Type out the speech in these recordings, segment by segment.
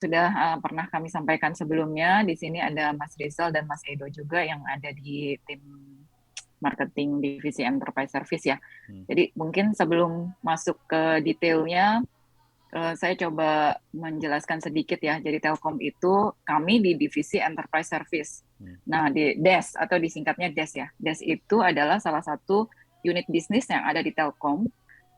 sudah pernah kami sampaikan sebelumnya, di sini ada Mas Rizal dan Mas Edo juga yang ada di tim marketing divisi enterprise service ya. Hmm. Jadi mungkin sebelum masuk ke detailnya, saya coba menjelaskan sedikit ya. Jadi Telkom itu kami di divisi enterprise service. Hmm. Nah, di DES atau disingkatnya DES ya. DES itu adalah salah satu unit bisnis yang ada di Telkom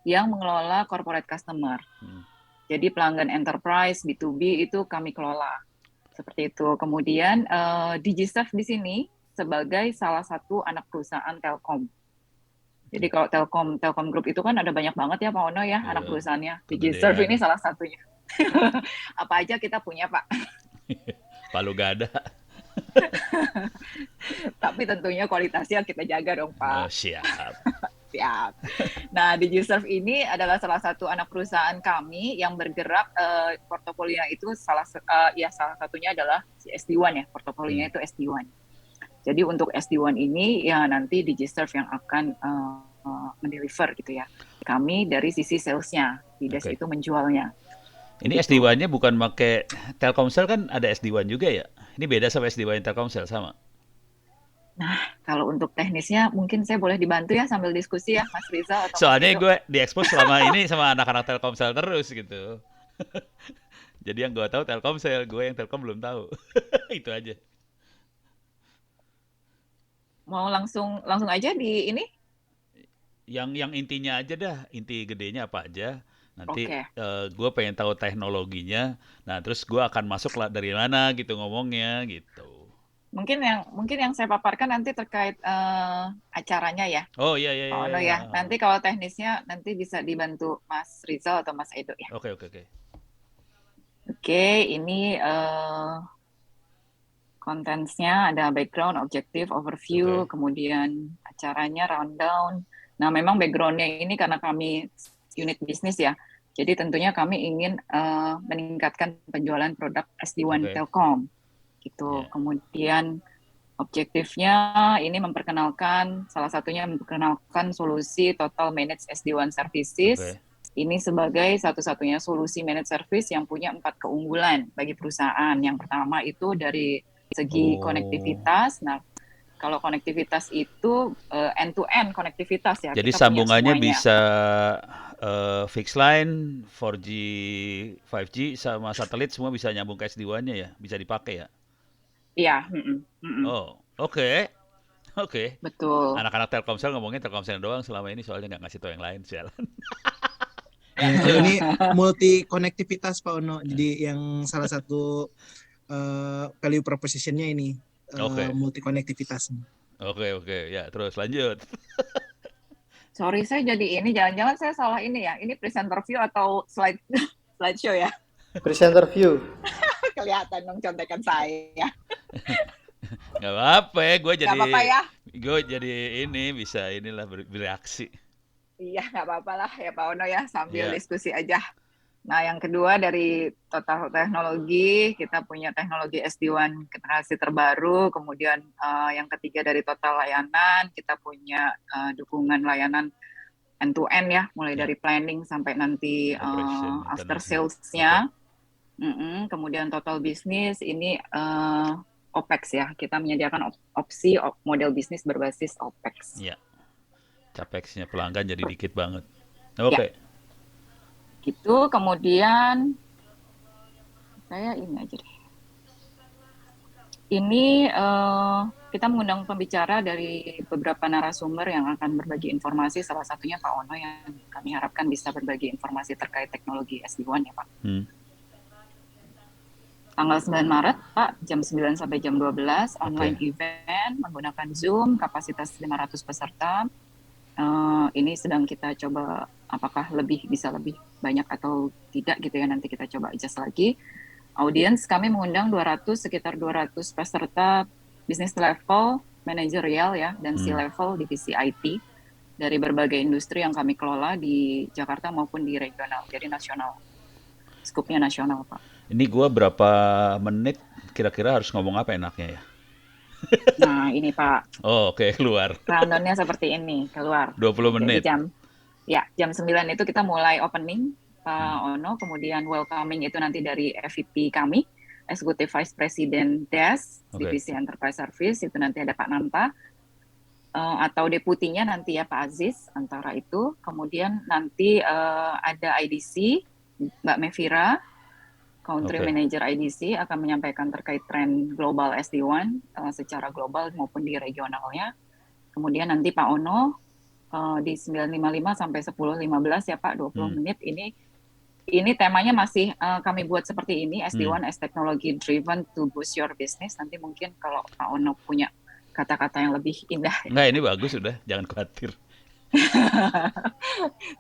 yang mengelola corporate customer. Hmm. Jadi pelanggan enterprise B2B itu kami kelola. Seperti itu. Kemudian DigiServe di sini sebagai salah satu anak perusahaan Telkom. Jadi kalau Telkom Group itu kan ada banyak banget ya Pak Ono ya anak Iya, perusahaannya. DigiServe ini kegedean. salah satunya. Apa aja kita punya Pak. Palu gada. Tapi tentunya kualitasnya kita jaga dong Oh, Pak. siap. Siap. Nah, DigiServe ini adalah salah satu anak perusahaan kami yang bergerak portofolionya itu salah satunya adalah si SD1 ya. Hmm. Portofolionya itu SD1. Jadi untuk SD1 ini ya nanti DigiServe yang akan mendeliver gitu ya. Kami dari sisi salesnya, Dides Oke. itu menjualnya. Ini Begitu. SD-WAN-nya bukan make Telkomsel kan ada SD-WAN juga ya? Ini beda sama SD-WAN Telkomsel sama? Nah, kalau untuk teknisnya mungkin saya boleh dibantu ya sambil diskusi ya, Mas Rizal atau Mas Soalnya Edo. gue diekspos selama ini sama anak-anak Telkomsel terus gitu. Jadi yang gue tahu Telkomsel, gue yang Telkom belum tahu. Itu aja. Mau langsung langsung aja di ini? Yang intinya aja dah, inti gedenya apa aja. Nanti Oke. gue pengen tahu teknologinya. Nah, terus gue akan masuk lah dari mana gitu ngomongnya gitu. Mungkin yang saya paparkan nanti terkait acaranya ya, Oh iya iya Pak iya. Ono Iya. ya. Nanti kalau teknisnya nanti bisa dibantu Mas Rizal atau Mas Edo ya. Oke oke oke. Oke, ini kontennya ada background, objektif, overview, Oke. kemudian acaranya rundown. Nah, memang backgroundnya ini karena kami unit bisnis ya, jadi tentunya kami ingin meningkatkan penjualan produk SD1 Oke. Telkom gitu. Ya. Kemudian objektifnya ini memperkenalkan, salah satunya memperkenalkan solusi Total Managed SD1 Services. Oke. Ini sebagai satu-satunya solusi managed service yang punya 4 keunggulan bagi perusahaan. Yang pertama itu dari segi Oh. konektivitas. Nah, kalau konektivitas itu end-to-end konektivitas ya, Jadi kita punya sambungannya semuanya. bisa fixed line, 4G, 5G sama satelit semua bisa nyambung ke SD-WAN-nya ya, bisa dipakai ya. Iya, Oh, oke. Oke. betul. Anak-anak Telkomsel ngomongnya Telkomsel doang selama ini soalnya nggak ngasih tau yang lain sialan. Ya, kalau ini multi konektivitas Pak Ono. Jadi yang salah satu value proposition-nya ini Oke. multi konektivitas. Oke, oke. Ya, terus lanjut. Sorry, saya jadi ini, jangan-jangan saya salah ini ya. Ini presenter view atau slideshow ya? Presenter view. Kelihatan dong contekan saya. Nggak apa-apa ya, Nggak apa-apa ya? gue jadi ini bisa inilah bereaksi. Iya, nggak apa-apa lah ya Pak Ono ya, sambil Ya, diskusi aja. Nah, yang kedua dari total teknologi, kita punya teknologi SD1 generasi terbaru. Kemudian yang ketiga dari total layanan, kita punya dukungan layanan end-to-end ya, mulai ya. dari planning sampai nanti Operation, after maintenance. Oke. sales-nya. Kemudian total bisnis, ini OPEX ya, kita menyediakan opsi model bisnis berbasis OPEX. Ya, capexnya pelanggan jadi dikit banget. Ya, Oke. gitu. Kemudian saya ini aja deh. Ini kita mengundang pembicara dari beberapa narasumber yang akan berbagi informasi. Salah satunya Pak Ono yang kami harapkan bisa berbagi informasi terkait teknologi SD1 ya Pak. Tanggal 9 Maret Pak, jam 9 sampai jam 12, online event menggunakan Zoom, kapasitas 500 peserta. Ini sedang kita coba apakah bisa lebih banyak atau tidak gitu ya, nanti kita coba adjust lagi. Audiens kami mengundang sekitar 200 peserta bisnis level, manajerial ya, dan C-level divisi IT dari berbagai industri yang kami kelola di Jakarta maupun di regional, jadi nasional. Skupnya nasional, Pak. Ini gue berapa menit kira-kira harus ngomong apa enaknya ya? Nah, ini Pak. Oh, oke, keluar. Rundown-nya seperti ini, keluar. 20 menit. Jadi jam 9 itu kita mulai opening. Pak Ono, kemudian welcoming itu nanti dari EVP kami, Executive Vice President DES, Oke. Divisi Enterprise Service, itu nanti ada Pak Nanta, atau deputinya nanti ya Pak Aziz, antara itu. Kemudian nanti ada IDC, Mbak Mevira, Country Oke. Manager IDC akan menyampaikan terkait tren global SD1 secara global maupun di regionalnya. Kemudian nanti Pak Ono di 9.55 sampai 10.15 ya Pak, 20 menit ini temanya masih kami buat seperti ini, SD1 as Technology Driven to Boost Your Business. Nanti mungkin kalau Pak Ono punya kata-kata yang lebih indah. Enggak, ini bagus sudah, jangan khawatir.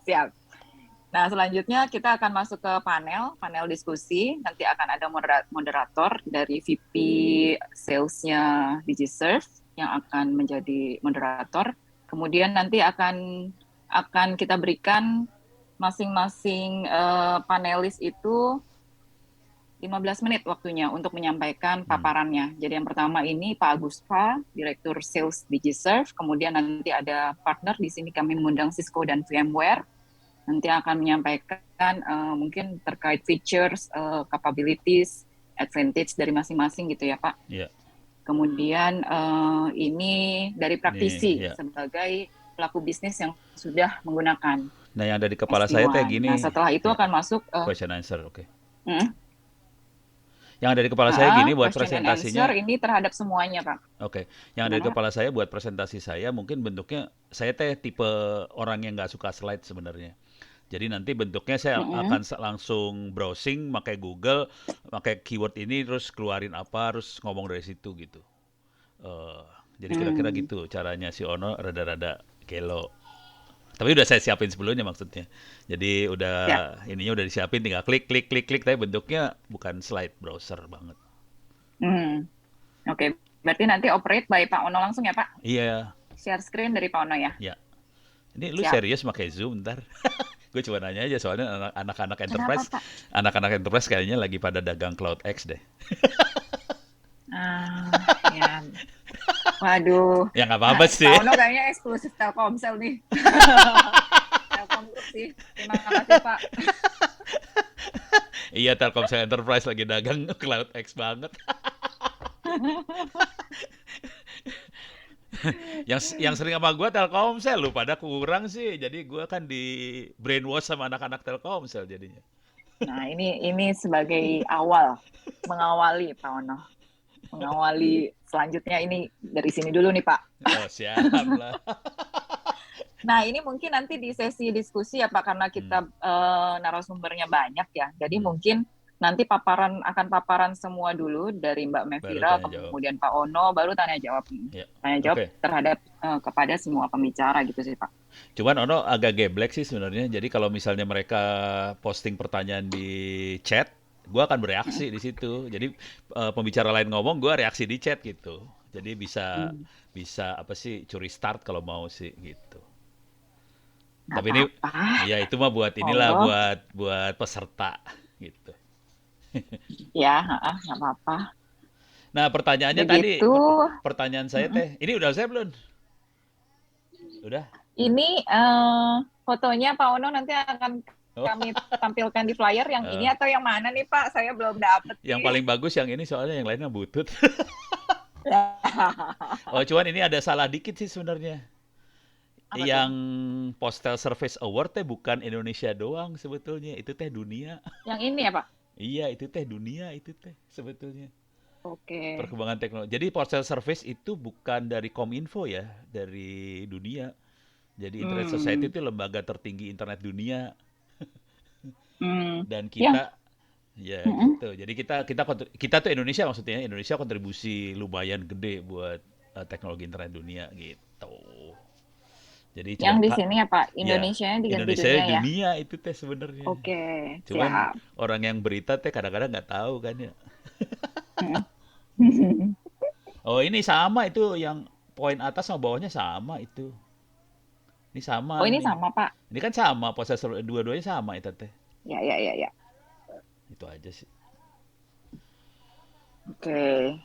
Siap. Nah, selanjutnya kita akan masuk ke panel diskusi. Nanti akan ada moderator dari VP Sales-nya DigiServe yang akan menjadi moderator. Kemudian nanti akan kita berikan masing-masing panelis itu 15 menit waktunya untuk menyampaikan paparannya. Jadi yang pertama ini Pak Aguspa, Direktur Sales DigiServe. Kemudian nanti ada partner di sini kami mengundang Cisco dan VMware. Nanti akan menyampaikan mungkin terkait features, capabilities, advantage dari masing-masing gitu ya Pak. Iya. Kemudian ini dari praktisi sebagai pelaku bisnis yang sudah menggunakan. Nah, yang ada di kepala SD1. saya teh gini. Nah, setelah itu akan masuk question answer, oke. Yang ada di kepala saya gini buat presentasinya. Ini terhadap semuanya, Pak. Oke. Yang ada di kepala saya buat presentasi saya mungkin bentuknya, saya teh tipe orang yang nggak suka slide sebenarnya. Jadi nanti bentuknya saya akan langsung browsing, pakai Google, pakai keyword ini, terus keluarin apa, terus ngomong dari situ gitu. Jadi kira-kira gitu caranya si Ono rada-rada gelo. Tapi udah saya siapin sebelumnya maksudnya. Jadi ininya udah disiapin, tinggal klik, tapi bentuknya bukan slide browser banget. Oke, berarti nanti operate by Pak Ono langsung ya Pak? Iya. Share screen dari Pak Ono ya? Iya. Ini lu serius pakai Zoom ntar? Gue cuma nanya aja soalnya anak-anak enterprise, anak-anak enterprise kayaknya lagi pada dagang CloudX deh. Ya. Waduh. Ya nggak apa-apa sih. Pak Ono kayaknya eksklusif Telkomsel nih. Telkom Group sih. Terima kasih Pak. Iya, Telkomsel Enterprise lagi dagang CloudX banget. yang sering sama gue Telkomsel, lu pada kurang sih. Jadi gue kan di brainwash sama anak-anak Telkomsel jadinya. Nah, ini sebagai awal mengawali Pak Ono. Mengawali selanjutnya ini dari sini dulu nih Pak. Oh, siap lah. Nah, ini mungkin nanti di sesi diskusi ya Pak, karena kita narasumbernya banyak ya. Jadi mungkin nanti akan paparan semua dulu dari Mbak Mevira, kemudian Pak Ono, baru tanya jawab. Tanya jawab terhadap kepada semua pembicara gitu sih Pak. Cuman Ono agak geblek sih sebenarnya. Jadi kalau misalnya mereka posting pertanyaan di chat, gue akan bereaksi di situ. Jadi pembicara lain ngomong, gue reaksi di chat gitu. Jadi bisa apa sih curi start kalau mau sih gitu. Tapi ini ya itu mah buat inilah buat peserta gitu. Ya, nggak apa-apa. Nah, pertanyaannya begitu, tadi, pertanyaan saya teh, ini udah saya belum? Udah? Ini fotonya Pak Ono nanti akan kami tampilkan di flyer yang ini atau yang mana nih Pak? Saya belum dapet. Yang paling bagus yang ini soalnya yang lainnya butut. Oh, cuman ini ada salah dikit sih sebenarnya. Yang Postal Service Award teh bukan Indonesia doang sebetulnya, itu teh dunia. Yang ini ya Pak? Iya, itu teh dunia itu teh sebetulnya. Oke. Perkembangan teknologi. Jadi Postal Service itu bukan dari Kominfo ya, dari dunia. Jadi Internet Society itu lembaga tertinggi internet dunia. Dan kita gitu. Jadi kita tuh Indonesia maksudnya, Indonesia kontribusi lumayan gede buat teknologi internet dunia gitu. Jadi yang di sini ya Pak, Indonesia-nya diganti Indonesia dunia ya? Dunia itu teh sebenarnya. Oke, cuman orang yang berita teh kadang-kadang nggak tahu kan ya. Oh, ini sama itu yang poin atas sama bawahnya sama itu. Ini sama. Oh, ini sama Pak? Ini kan sama, prosesor dua-duanya sama itu teh. Ya. Itu aja sih. Oke.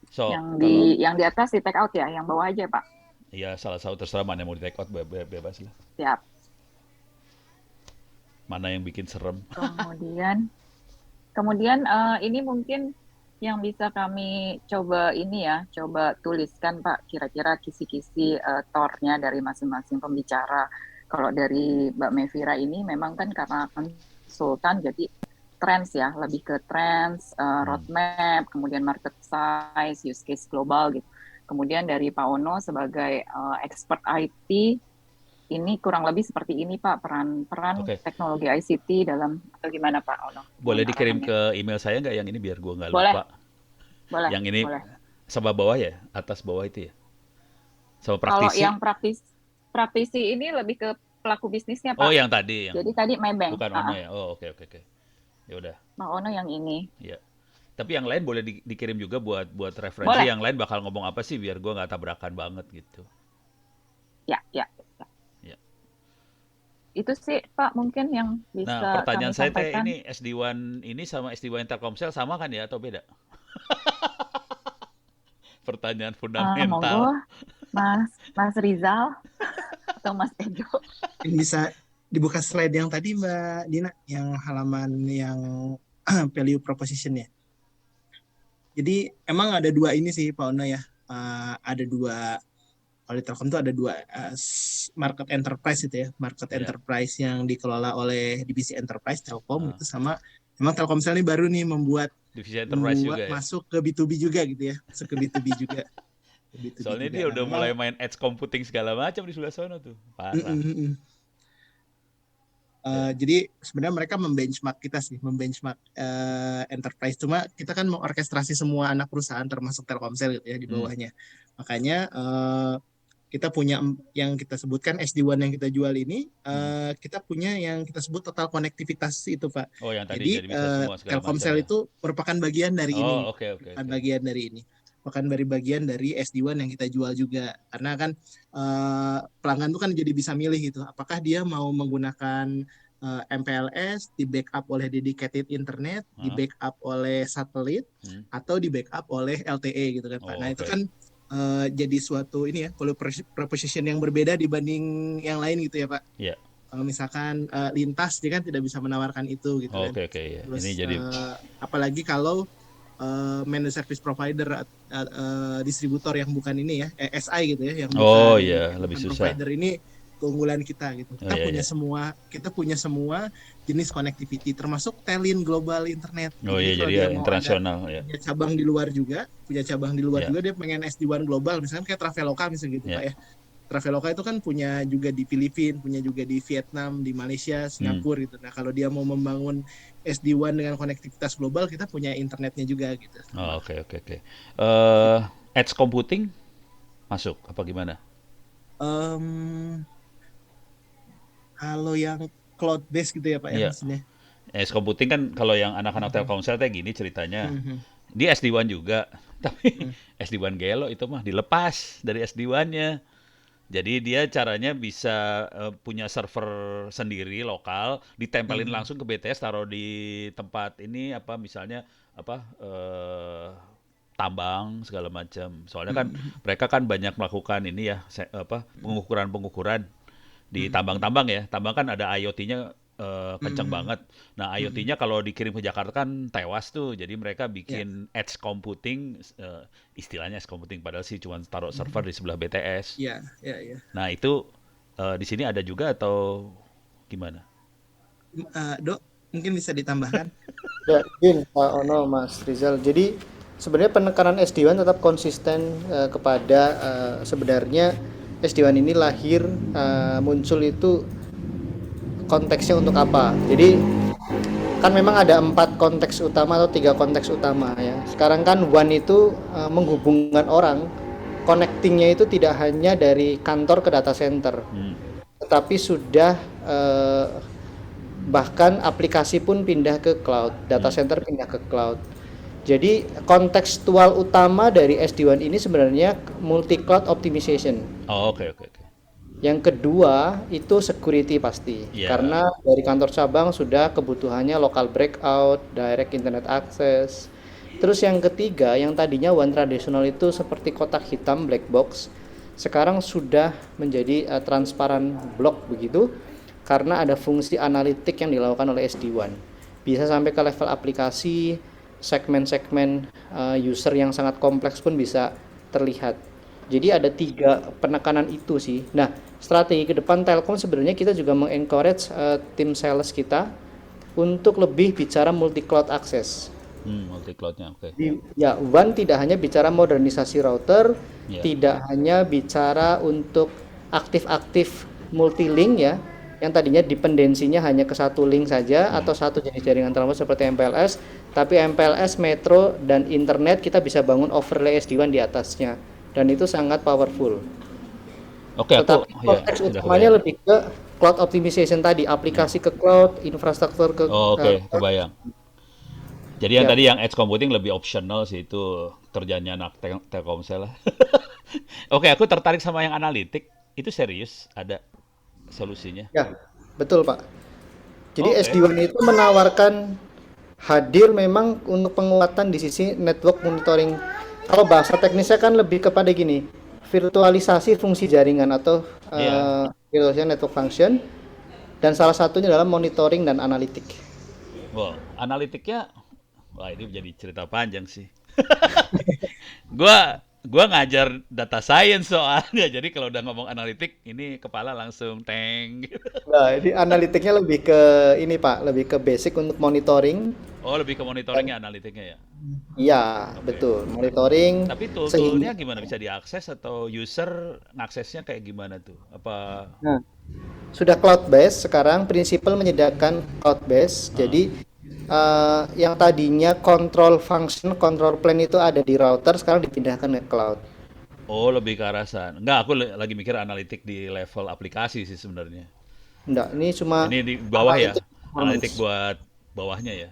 So, yang di atas di take out ya, yang bawah aja Pak? Iya, salah satu terserah mana yang mau di take out, bebas lah. Siap. Mana yang bikin serem? Kemudian ini mungkin yang bisa kami coba tuliskan Pak, kira-kira kisi-kisi tornya dari masing-masing pembicara. Kalau dari Mbak Mevira ini memang kan karena konsultan, jadi trends ya, lebih ke trends, roadmap, kemudian market size, use case global gitu. Kemudian dari Pak Ono sebagai expert IT, ini kurang lebih seperti ini Pak, peran Oke. teknologi ICT dalam, atau gimana Pak Ono? Boleh dikirim Arahannya. ke email saya nggak yang ini biar gua nggak Boleh, lupa. boleh, Yang ini boleh. sama bawah ya, atas bawah itu ya. Sama Kalau praktisi. yang praktisi ini lebih ke pelaku bisnisnya Oh, Pak. yang tadi yang Jadi tadi Maybank, bukan Ono ya. Oh, oke oke oke. Ya udah. Pak Ono yang ini. Ya. Tapi yang lain boleh dikirim juga buat referensi. Boleh, Yang lain bakal ngomong apa sih biar gua nggak tabrakan banget gitu. ya, ya. Ya. Itu sih Pak mungkin yang Nah, bisa kami pertanyaan saya teh sampaikan. ini SD1 ini sama SD1 Telkomsel sama kan ya atau beda? Pertanyaan Monggo, fundamental. Mas Rizal atau Mas Edo. Mungkin bisa dibuka slide yang tadi Mbak Dina, yang halaman yang value proposition-nya. Jadi emang ada dua ini sih Pak Ono ya. Ada dua, kalau di Telkom itu ada dua market enterprise itu ya. Market Ya. enterprise yang dikelola oleh divisi enterprise Telkom Ah. itu, sama emang Telkomsel ini baru nih membuat Divisi enterprise juga ya. masuk ke B2B juga gitu ya. Masuk ke B2B juga. Ke B2B Soalnya juga. dia Nah, udah memang, mulai main edge computing segala macam di sebelah sana tuh. Parah. Jadi sebenarnya mereka membenchmark kita sih, membenchmark enterprise. Cuma kita kan mengorkestrasi semua anak perusahaan termasuk Telkomsel gitu ya di bawahnya. Makanya kita punya yang kita sebutkan SD1 yang kita jual ini, kita punya yang kita sebut total konektivitas itu Pak. Oh, yang tadi Jadi jadi bisa semua segala macam Telkomsel ya. itu merupakan bagian dari ini, Oh, oke oke merupakan oke. bagian dari ini. Bahkan dari bagian dari SD1 yang kita jual juga, karena kan pelanggan tuh kan jadi bisa milih gitu, apakah dia mau menggunakan MPLS di backup oleh dedicated internet, di backup oleh satelit, atau di backup oleh LTE gitu kan Pak. Oh, Nah itu oke. kan jadi suatu ini ya, value proposition yang berbeda dibanding yang lain gitu ya Pak. Iya. Kalau misalkan lintas dia kan tidak bisa menawarkan itu gitu Oh, kan. oke oke ya. Terus Ini jadi apalagi kalau managed service provider, distributor yang bukan ini ya, SI gitu ya, yang Oh bukan iya, lebih susah. provider ini keunggulan kita gitu. Oh iya iya. Kita punya semua jenis connectivity termasuk Telin Global Internet. Oh iya, Jadi kalau jadi dia ya mau ada internasional ya. punya cabang di luar juga, Ya. dia pengen SD1 global, misalnya kayak Traveloka misalnya gitu Ya. Pak ya. Traveloka itu kan punya juga di Filipina, punya juga di Vietnam, di Malaysia, Singapura gitu. Nah, kalau dia mau membangun SD1 dengan konektivitas global, kita punya internetnya juga gitu. Oh, oke oke oke. Edge computing masuk apa gimana? Kalau yang cloud base gitu ya Pak ya Iya. maksudnya. Edge computing kan kalau yang anak-anak Telkomsel teh gini ceritanya. Dia SD1 juga, tapi SD1 gelo itu mah dilepas dari SD1-nya. Jadi dia caranya bisa punya server sendiri lokal, ditempelin langsung ke BTS, taruh di tempat ini apa misalnya apa tambang segala macam. Soalnya kan mereka kan banyak melakukan ini ya pengukuran-pengukuran di tambang-tambang ya. Tambang kan ada IoT-nya kenceng banget. Nah, IoT-nya kalau dikirim ke Jakarta kan tewas tuh. Jadi mereka bikin edge computing, istilahnya edge computing padahal sih cuma taruh server di sebelah BTS. Iya, iya. Nah, itu di sini ada juga atau gimana? Dok, mungkin bisa ditambahkan? Ya, Bin, Pak Ono, Mas Rizal. Jadi sebenarnya penekanan SD1 tetap konsisten kepada sebenarnya SD1 ini lahir muncul itu konteksnya untuk apa. Jadi kan memang ada 4 konteks utama atau 3 konteks utama ya. Sekarang kan one itu menghubungkan orang, connectingnya itu tidak hanya dari kantor ke data center, tetapi sudah bahkan aplikasi pun pindah ke cloud, data center pindah ke cloud. Jadi kontekstual utama dari SD1 ini sebenarnya multi cloud optimization. Oh, oke. Yang kedua itu security pasti, karena dari kantor cabang sudah kebutuhannya local breakout, direct internet access. Terus yang ketiga, yang tadinya one traditional itu seperti kotak hitam black box, sekarang sudah menjadi transparan block begitu, karena ada fungsi analitik yang dilakukan oleh SD-WAN. Bisa sampai ke level aplikasi, segmen-segmen user yang sangat kompleks pun bisa terlihat. Jadi ada 3 penekanan itu sih. Nah, strategi ke depan Telkom sebenarnya kita juga mengencourage tim sales kita untuk lebih bicara multi cloud access. Multi cloud-nya, oke. Ya, WAN tidak hanya bicara modernisasi router, Ya. tidak hanya bicara untuk aktif-aktif multi-link ya, yang tadinya dependensinya hanya ke satu link saja atau satu jenis jaringan transport seperti MPLS, tapi MPLS, metro, dan internet kita bisa bangun overlay SD-WAN di atasnya, dan itu sangat powerful. Oke, aku Tetapi ya konteks udah utamanya kebayang. lebih ke cloud optimization tadi, aplikasi ke cloud, infrastruktur ke Oh, oke, kebayang. Jadi yang ya. tadi yang edge computing lebih optional sih, itu kerjanya anak Telkomsel lah. Oke, aku tertarik sama yang analitik. Itu serius ada solusinya. Ya, betul Pak. Jadi Oke. SD-WAN itu menawarkan hadir memang untuk penguatan di sisi network monitoring. Kalau bahasa teknisnya kan lebih kepada gini, virtualisasi fungsi jaringan atau Iya. virtualisasi network function, dan salah satunya adalah monitoring dan analitik. Wah, analitiknya, wah ini jadi cerita panjang sih. Gua ngajar data science soalnya. Jadi kalau udah ngomong analitik, ini kepala langsung teng. Nah, ini analitiknya lebih ke ini Pak, lebih ke basic untuk monitoring. Oh, lebih ke monitoringnya analitiknya ya. Iya, Oke. betul, monitoring Tapi sehingga tool-toolnya gimana, bisa diakses atau user ngaksesnya kayak gimana tuh? Apa? nah, sudah cloud based sekarang prinsipal menyediakan cloud based. Ah, Jadi yang tadinya control function, control plane itu ada di router sekarang dipindahkan ke cloud. oh, lebih ke arah sana. Enggak, aku lagi mikir analitik di level aplikasi sih sebenarnya. Enggak, ini cuma Ini di bawah ya, analitik analitik performance. buat bawahnya ya,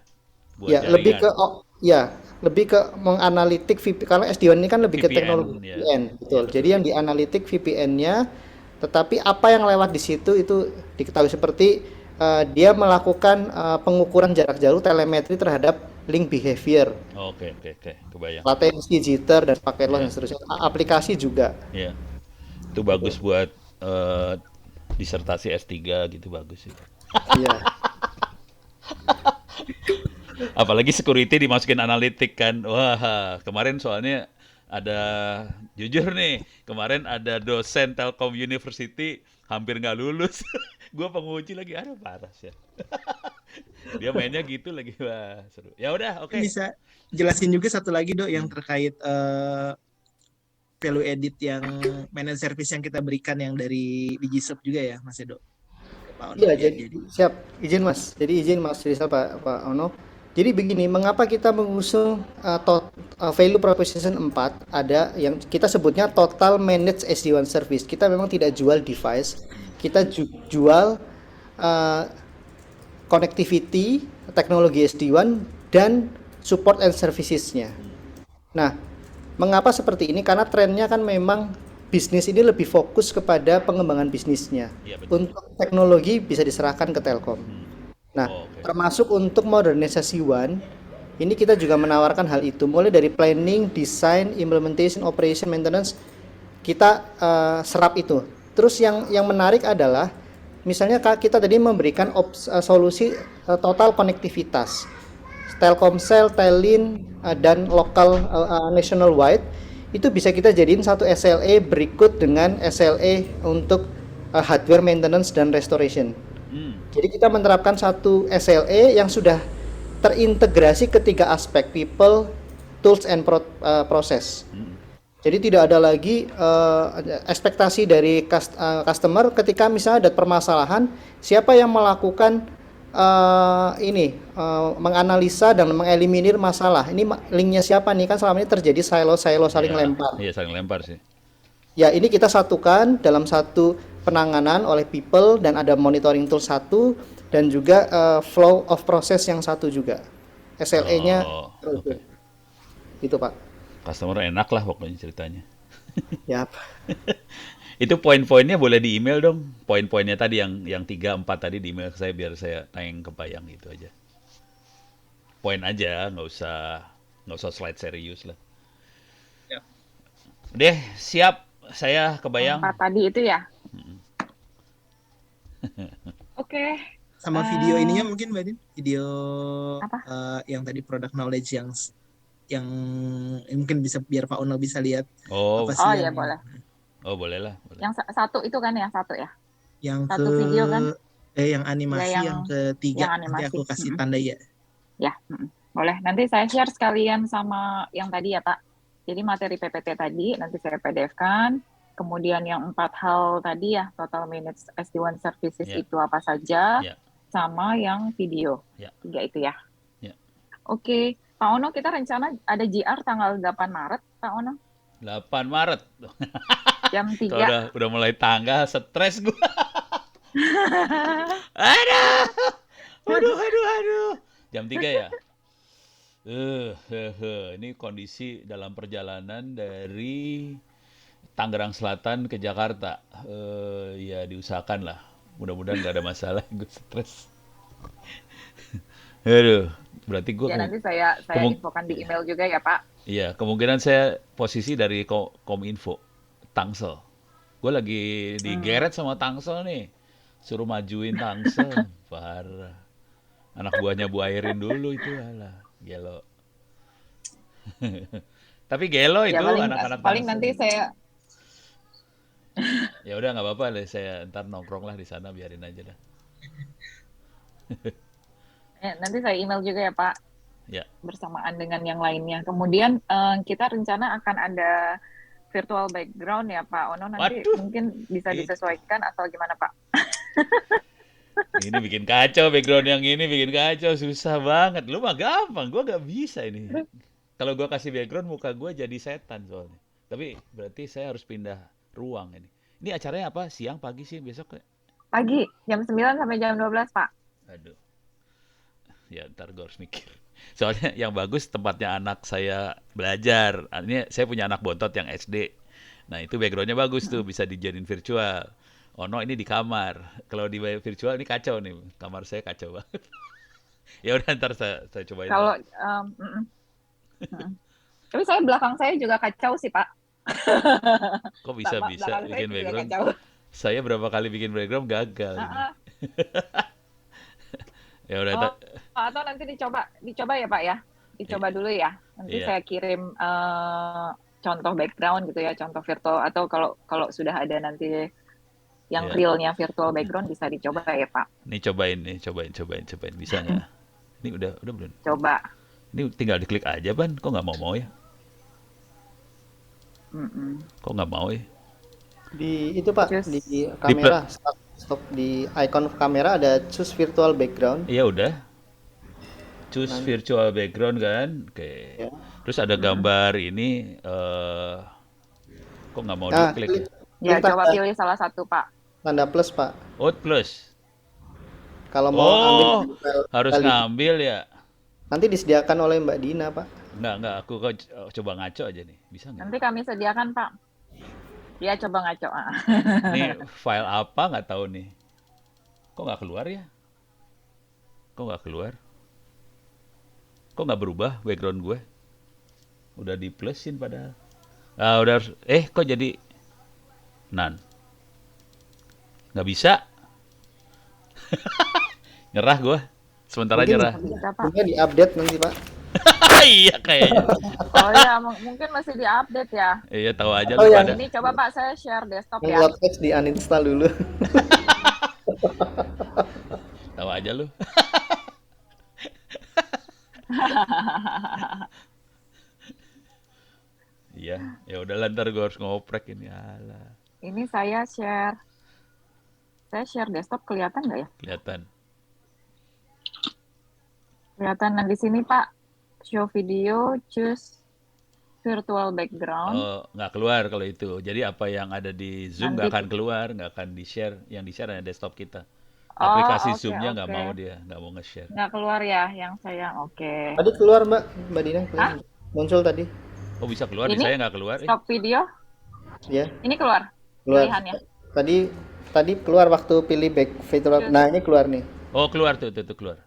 buat Ya, lebih ke jaringan. ya, lebih ke menganalitik VP karena SD-WAN ini kan lebih ke teknologi VPN ya, VPN, ya betul. betul. Jadi yang dianalitik VPN-nya, tetapi apa yang lewat di situ itu diketahui seperti dia melakukan pengukuran jarak jauh telemetri terhadap link behavior, Oke, oke, oke, kebayang. latency, jitter dan packet loss dan Ya, seterusnya. Aplikasi juga. ya. Itu bagus buat disertasi S3 gitu, bagus sih. Iya. Apalagi security dimasukin analitik kan. Wah, kemarin soalnya ada, jujur nih, kemarin ada dosen Telkom University hampir nggak lulus. Gua penguji lagi, aduh parah sih. Dia mainnya gitu lagi, wah seru. Ya udah, oke. Bisa jelasin juga satu lagi Dok yang Hmm. terkait value edit yang managed service yang kita berikan yang dari Digisoft juga ya Mas Edo ke Pak Ono Iya, ya. jadi siap izin Mas. Jadi izin Mas Rizal Pak Ono. Jadi begini, mengapa kita mengusung value proposition 4 ada yang kita sebutnya total managed SD-WAN service. Kita memang tidak jual device, kita jual uh, connectivity, teknologi SD-WAN dan support and servicesnya. Nah, mengapa seperti ini? Karena trennya kan memang bisnis ini lebih fokus kepada pengembangan bisnisnya. Iya betul. Untuk teknologi bisa diserahkan ke Telkom. Nah, Oh, oke. termasuk untuk modernisasi WAN, ini kita juga menawarkan hal itu. Mulai dari planning, design, implementation, operation, maintenance, kita serap itu. Terus yang menarik adalah, misalnya kita tadi memberikan solusi total konektivitas. Telkomsel, Telin, dan lokal nationwide itu bisa kita jadiin satu SLA berikut dengan SLA untuk hardware maintenance dan restoration. Hmm. Jadi kita menerapkan satu SLA yang sudah terintegrasi ketiga aspek people, tools, and process. Jadi tidak ada lagi ekspektasi dari customer ketika misalnya ada permasalahan, siapa yang melakukan menganalisa dan mengeliminir masalah. Ini linknya siapa nih, kan selama ini terjadi silo-silo saling Iya, lempar. iya saling lempar sih. Ya, ini kita satukan dalam satu penanganan oleh people dan ada monitoring tool satu dan juga flow of process yang satu juga. SLA-nya Oh, oke. itu Pak. Customer enak lah pokoknya ceritanya. Ya, Itu poin-poinnya boleh di email dong. Poin-poinnya tadi yang 3 4 tadi di email ke saya biar saya tayang kebayang gitu aja. Poin aja, nggak usah slide serius lah. Ya. Deh, siap. Saya Yang kebayang. 4 tadi itu ya. Oke, Oke. Sama video ininya mungkin Mbak Din, video Apa? yang tadi product knowledge yang mungkin bisa biar Pak Ono bisa lihat apa Oh, sih Oh yang ya boleh. oh boleh lah, boleh. Yang satu itu kan yang satu ya. yang ke Satu video kan? yang Ya animasi yang yang ketiga. yang Nanti aku animasi. kasih tanda ya. Ya, boleh. Nanti saya share sekalian sama yang tadi ya Pak. Jadi materi PPT tadi nanti saya PDF-kan. Kemudian yang 4 hal tadi ya, total minutes SD1 services Ya. itu apa saja, Ya. sama yang video. Ya. 3 itu ya. Ya. Oke, Pak Ono kita rencana ada JR tanggal 8 Maret, Pak Ono. 8 Maret. Jam Tuh 3. udah mulai tanggal, stres gua. Aduh. Aduh. Jam 3 ya? Ini kondisi dalam perjalanan dari Tangerang Selatan ke Jakarta. Ya diusahakan lah. Mudah-mudahan nggak ada masalah. Gue stres. Aduh, berarti gue Ya nanti saya infokan di email juga ya Pak. iya, kemungkinan saya posisi dari Kominfo, Tangsel. Gue lagi digeret sama Tangsel nih. Suruh majuin Tangsel. Parah. Anak buahnya Bu Airin dulu itu, alah. Gelo. Tapi gelo itu Ya anak-anak paling Tangsel. nanti saya Ya udah nggak apa-apa deh, saya ntar nongkrong lah di sana, biarin aja dah. nanti saya email juga ya Pak. Ya. Bersamaan dengan yang lainnya. Kemudian kita rencana akan ada virtual background ya Pak Ono, nanti Waduh. mungkin bisa disesuaikan atau gimana Pak? Ini bikin kacau, background yang ini bikin kacau, susah banget. Lu mah gampang, gua nggak bisa ini. Kalau gua kasih background, muka gua jadi setan soalnya. Tapi berarti saya harus pindah ruang ini. Ini acaranya apa? Siang, pagi sih besok? Pagi, jam 9 sampai jam 12 Pak. Aduh. Ya ntar gue harus mikir. Soalnya yang bagus tempatnya anak saya belajar. Ini saya punya anak bontot yang SD. Nah itu backgroundnya bagus tuh, bisa dijadiin virtual. Ono ini di kamar. Kalau di virtual ini kacau nih. Kamar saya kacau banget. Ya udah ntar saya cobain. Kalau tapi belakang saya juga kacau sih Pak. Kok bisa Belakang saya bikin juga background? kacau. Saya berapa kali bikin background gagal ini. Ya udah. Atau nanti dicoba ya Pak ya. Dicoba dulu ya. Nanti Iya. saya kirim contoh background gitu ya, contoh virtual, atau kalau sudah ada nanti yang Iya. realnya virtual background bisa dicoba ya Pak. Nih cobain. Bisa nggak? Ini udah belum? Coba. Ini tinggal diklik aja, Ban. Kok nggak mau ya? Kok nggak mau ya? Di itu Pak, Just- di kamera, stop di icon kamera ada choose virtual background. Iya udah. Choose virtual background kan. Oke. Ya. Terus ada gambar ini. Kok nggak mau Nah, diklik ya? Ya, Klik coba tanda- pilih salah satu Pak. tanda plus Pak. Oh plus. Kalau mau ambil Harus kali- ngambil ya. nanti disediakan oleh Mbak Dina Pak. Enggak. Aku coba ngaco aja nih. Bisa nggak? Nanti kami sediakan Pak. Ya coba ngaco. Ini file apa nggak tahu nih. Kok nggak keluar ya? Kok nggak berubah background gue? Udah di plusin padahal. Udah harus. Kok jadi none? Nggak bisa. Nyerah gue. Sementara Mungkin nyerah. Bisa Pak. Mungkin di-update nanti Pak. Iya kayaknya. Oh ya, mungkin masih diupdate ya. Iya tahu aja Oh, lu ya. pada. Ini coba Pak saya share desktop Yang ya. Logtext di uninstall dulu. Tahu aja lu. Iya, ya udah ntar gue harus ngoprek ini. Alah, Ini saya share desktop, kelihatan nggak ya? kelihatan. Kelihatan. Nah di sini Pak, show video, choose virtual background. Oh, nggak keluar kalau itu. Jadi apa yang ada di Zoom nggak Nanti- akan keluar, nggak akan di-share. Yang di-share hanya desktop kita. Oh, Aplikasi oke, Zoom-nya nggak oke. mau dia, nggak mau nge-share. Nggak keluar ya yang saya. Oke. Tadi keluar Mbak Dina. Hah? Muncul tadi. Oh bisa keluar, di Ini? saya nggak keluar. Stop video. Ya, Ini keluar keluar. pilihannya. Tadi keluar waktu pilih back virtual. Nah, ini keluar nih. Oh keluar tuh keluar.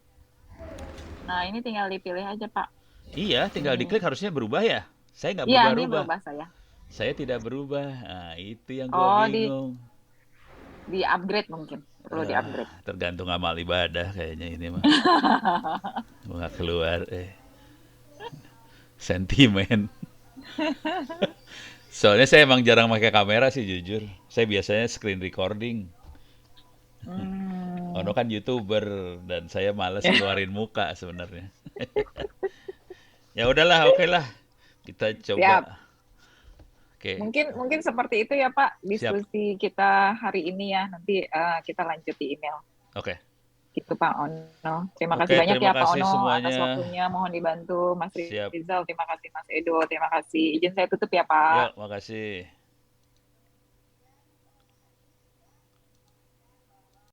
Nah ini tinggal dipilih aja Pak. Iya, tinggal diklik harusnya berubah ya. Saya nggak Iya ini berubah-ubah. berubah saya. Saya tidak berubah. Nah, itu yang Oh, gua bingung. Di upgrade mungkin. perlu di-upgrade. Tergantung amal ibadah kayaknya ini mah. Nggak keluar sentimen. Soalnya saya emang jarang pakai kamera sih jujur. Saya biasanya screen recording. Ono kan YouTuber dan saya males keluarin muka sebenarnya. Ya udahlah, oke lah. Kita Siap. coba. Oke, Mungkin seperti itu ya Pak siap. diskusi kita hari ini ya. Nanti kita lanjut di email. Oke. Gitu Pak Ono. Terima Oke, kasih banyak terima ya Pak kasih Ono atas semuanya. waktunya. Mohon dibantu Mas Siap. Rizal. Terima kasih Mas Edo. Terima kasih. Izin saya tutup ya Pak. Yuk, makasih.